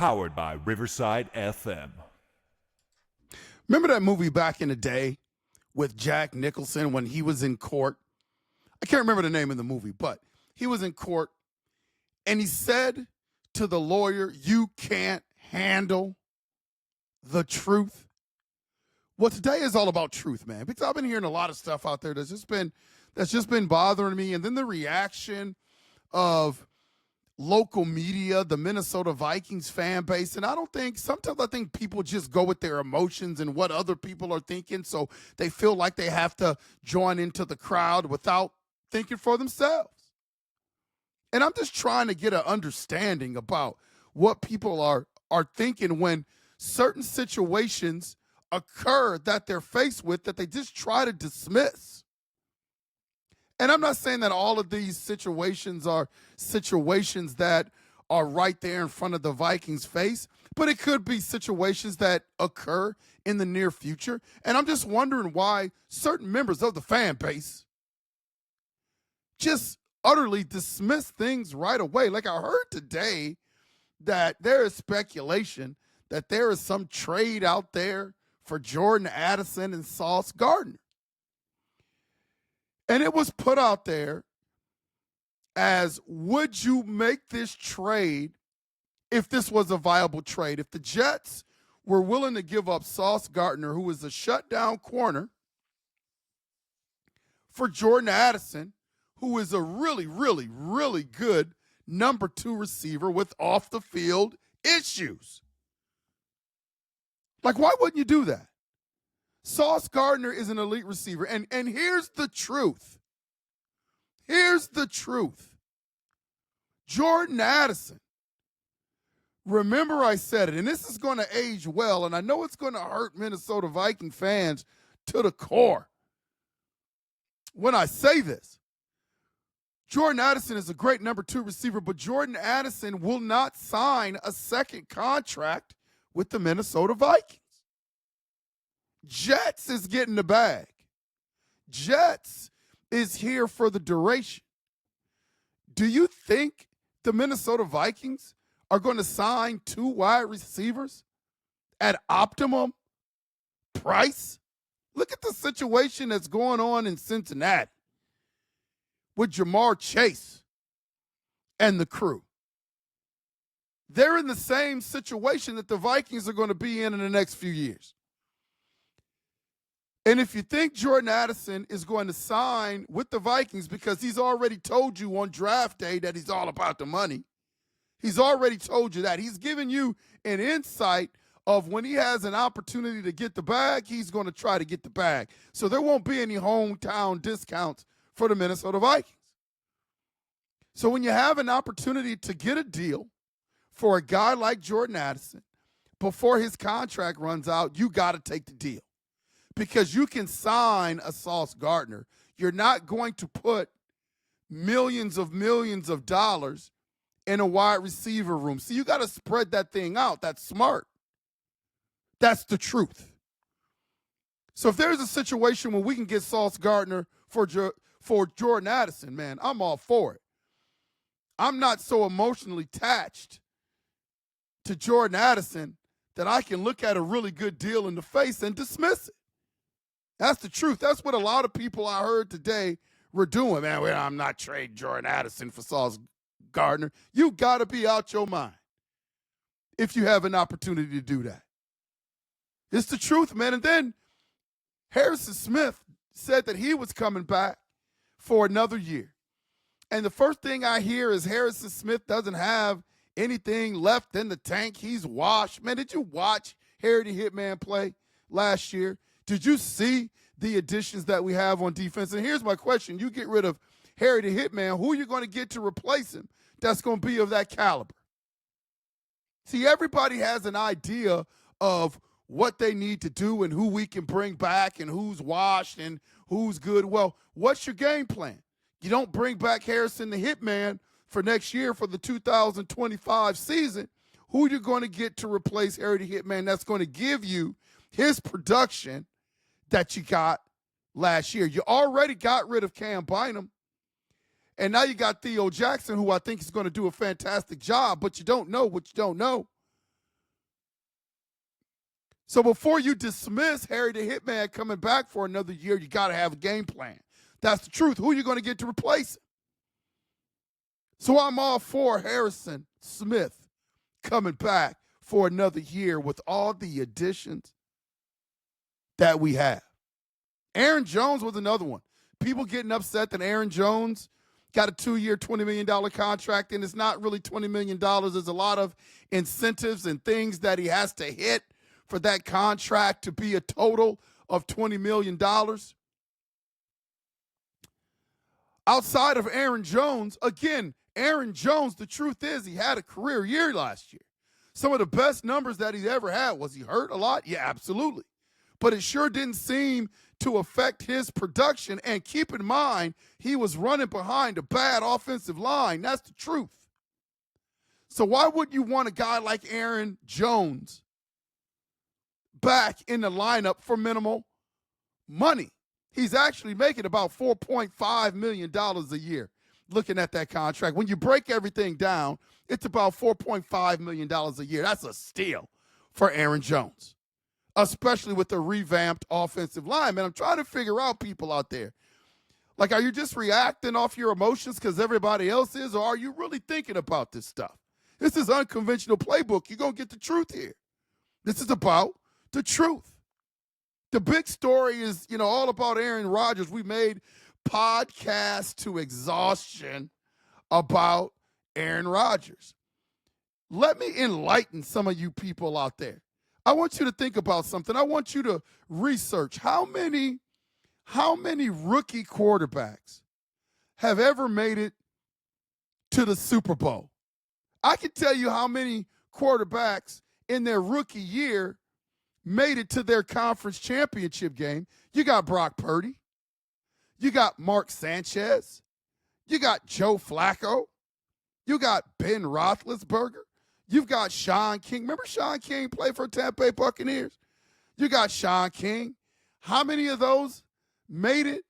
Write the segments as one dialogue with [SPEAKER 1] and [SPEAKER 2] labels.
[SPEAKER 1] Powered by Riverside FM.
[SPEAKER 2] Remember that movie back in the day with Jack Nicholson when he was in court? I can't remember the name of the movie, but he was in court and he said to the lawyer, "You can't handle the truth." Well, today is all about truth, man, because I've been hearing a lot of stuff out there that's just been bothering me. And then the reaction of local media, the Minnesota Vikings fan base. And sometimes I think people just go with their emotions and what other people are thinking. So they feel like they have to join into the crowd without thinking for themselves. And I'm just trying to get an understanding about what people are thinking when certain situations occur that they're faced with that they just try to dismiss. And I'm not saying that all of these situations are situations that are right there in front of the Vikings' face, but it could be situations that occur in the near future. And I'm just wondering why certain members of the fan base just utterly dismiss things right away. Like I heard today that there is speculation that there is some trade out there for Jordan Addison and Sauce Gardner. And it was put out there as, would you make this trade if this was a viable trade? If the Jets were willing to give up Sauce Gardner, who is a shutdown corner, for Jordan Addison, who is a really, really, really good number 2 receiver with off-the-field issues. Like, why wouldn't you do that? Sauce Gardner is an elite receiver. And here's the truth. Here's the truth. Jordan Addison. Remember I said it, and this is going to age well, and I know it's going to hurt Minnesota Viking fans to the core when I say this. Jordan Addison is a great number 2 receiver, but Jordan Addison will not sign a second contract with the Minnesota Vikings. Jets is getting the bag. Jets is here for the duration. Do you think the Minnesota Vikings are going to sign 2 wide receivers at optimum price? Look at the situation that's going on in Cincinnati with Jamar Chase and the crew. They're in the same situation that the Vikings are going to be in the next few years. And if you think Jordan Addison is going to sign with the Vikings because he's already told you on draft day that he's all about the money, he's already told you that. He's given you an insight of when he has an opportunity to get the bag, he's going to try to get the bag. So there won't be any hometown discounts for the Minnesota Vikings. So when you have an opportunity to get a deal for a guy like Jordan Addison before his contract runs out, you got to take the deal. Because you can sign a Sauce Gardner. You're not going to put millions of dollars in a wide receiver room. So you got to spread that thing out. That's smart. That's the truth. So if there's a situation where we can get Sauce Gardner for Jordan Addison, man, I'm all for it. I'm not so emotionally attached to Jordan Addison that I can look at a really good deal in the face and dismiss it. That's the truth. That's what a lot of people I heard today were doing. Man, I'm not trading Jordan Addison for Sauce Gardner. You got to be out your mind if you have an opportunity to do that. It's the truth, man. And then Harrison Smith said that he was coming back for another year. And the first thing I hear is Harrison Smith doesn't have anything left in the tank. He's washed. Man, did you watch Harry the Hitman play last year? Did you see the additions that we have on defense? And here's my question. You get rid of Harry the Hitman, who are you going to get to replace him that's going to be of that caliber? See, everybody has an idea of what they need to do and who we can bring back and who's washed and who's good. Well, what's your game plan? You don't bring back Harrison the Hitman for next year for the 2025 season. Who are you going to get to replace Harry the Hitman that's going to give you his production that you got last year? You already got rid of Cam Bynum, and now you got Theo Jackson, who I think is going to do a fantastic job, but you don't know what you don't know. So before you dismiss Harry the Hitman coming back for another year, you got to have a game plan. That's the truth. Who are you going to get to replace him? So I'm all for Harrison Smith coming back for another year with all the additions that we have. Aaron Jones was another one. People getting upset that Aaron Jones got a 2-year, $20 million contract, and it's not really $20 million. There's a lot of incentives and things that he has to hit for that contract to be a total of $20 million. Outside of Aaron Jones, again, Aaron Jones, the truth is he had a career year last year. Some of the best numbers that he's ever had. Was he hurt a lot? Yeah, absolutely. But it sure didn't seem to affect his production. And keep in mind, he was running behind a bad offensive line. That's the truth. So why would you want a guy like Aaron Jones back in the lineup for minimal money? He's actually making about $4.5 million a year looking at that contract. When you break everything down, it's about $4.5 million a year. That's a steal for Aaron Jones, especially with the revamped offensive line. Man, I'm trying to figure out, people out there, like, are you just reacting off your emotions because everybody else is, or are you really thinking about this stuff? This is unconventional playbook. You're going to get the truth here. This is about the truth. The big story is, all about Aaron Rodgers. We made podcasts to exhaustion about Aaron Rodgers. Let me enlighten some of you people out there. I want you to think about something. I want you to research how many rookie quarterbacks have ever made it to the Super Bowl. I can tell you how many quarterbacks in their rookie year made it to their conference championship game. You got Brock Purdy. You got Mark Sanchez. You got Joe Flacco. You got Ben Roethlisberger. You've got Sean King. Remember Sean King played for Tampa Bay Buccaneers? You got Sean King. How many of those made it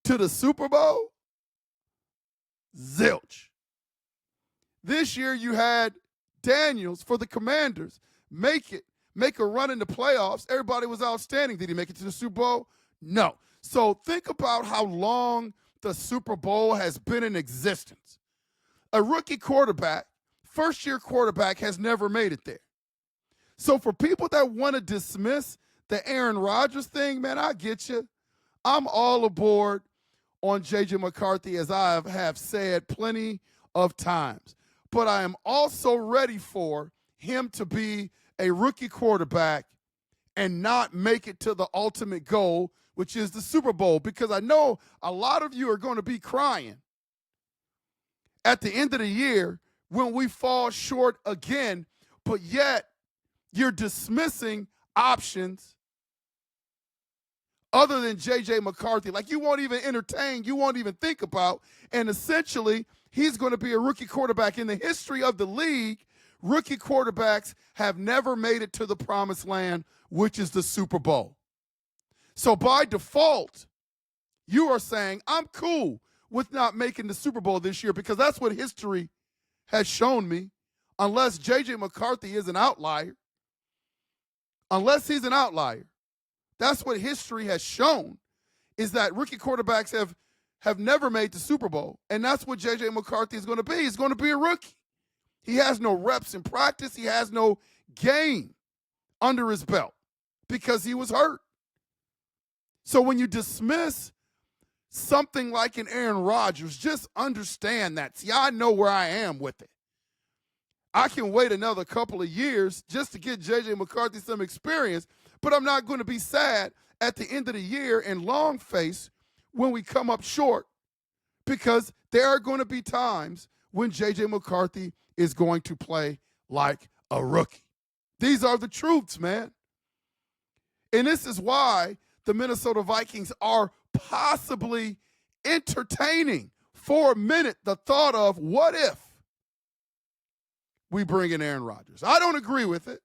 [SPEAKER 2] to the Super Bowl? Zilch. This year you had Daniels for the Commanders make a run in the playoffs. Everybody was outstanding. Did he make it to the Super Bowl? No. So think about how long the Super Bowl has been in existence. A rookie quarterback, first-year quarterback, has never made it there. So for people that want to dismiss the Aaron Rodgers thing, man, I get you. I'm all aboard on J.J. McCarthy, as I have said plenty of times. But I am also ready for him to be a rookie quarterback and not make it to the ultimate goal, which is the Super Bowl, because I know a lot of you are going to be crying at the end of the year when we fall short again, but yet you're dismissing options other than J.J. McCarthy. Like, you won't even entertain, you won't even think about, and essentially he's going to be a rookie quarterback. In the history of the league, rookie quarterbacks have never made it to the promised land, which is the Super Bowl. So by default, you are saying, I'm cool with not making the Super Bowl this year, because that's what history has shown me, unless J.J. McCarthy is an outlier. Unless he's an outlier. That's what history has shown, is that rookie quarterbacks have never made the Super Bowl. And that's what J.J. McCarthy is going to be. He's going to be a rookie. He has no reps in practice. He has no game under his belt because he was hurt. So when you dismiss something like an Aaron Rodgers, just understand that. See, I know where I am with it. I can wait another couple of years just to get J.J. McCarthy some experience, but I'm not going to be sad at the end of the year and long face when we come up short, because there are going to be times when J.J. McCarthy is going to play like a rookie. These are the truths, man. And this is why the Minnesota Vikings are possibly entertaining for a minute the thought of, what if we bring in Aaron Rodgers? I don't agree with it,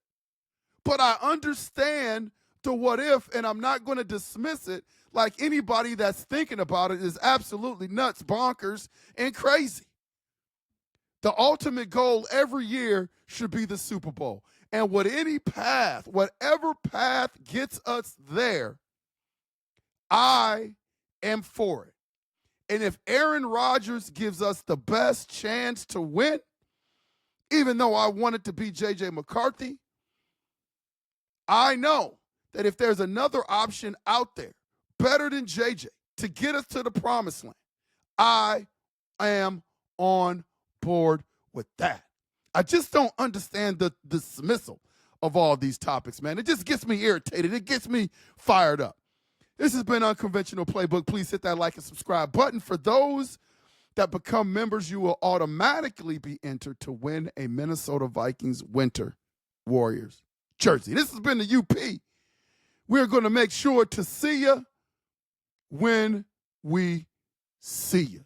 [SPEAKER 2] but I understand the what if, and I'm not going to dismiss it like anybody that's thinking about it is absolutely nuts, bonkers, and crazy. The ultimate goal every year should be the Super Bowl. And with any path, whatever path gets us there, I am for it. And if Aaron Rodgers gives us the best chance to win, even though I want it to be J.J. McCarthy, I know that if there's another option out there better than J.J. to get us to the promised land, I am on board with that. I just don't understand the dismissal of all these topics, man. It just gets me irritated. It gets me fired up. This has been Unconventional Playbook. Please hit that like and subscribe button. For those that become members, you will automatically be entered to win a Minnesota Vikings Winter Warriors jersey. This has been the UP. We're going to make sure to see you when we see you.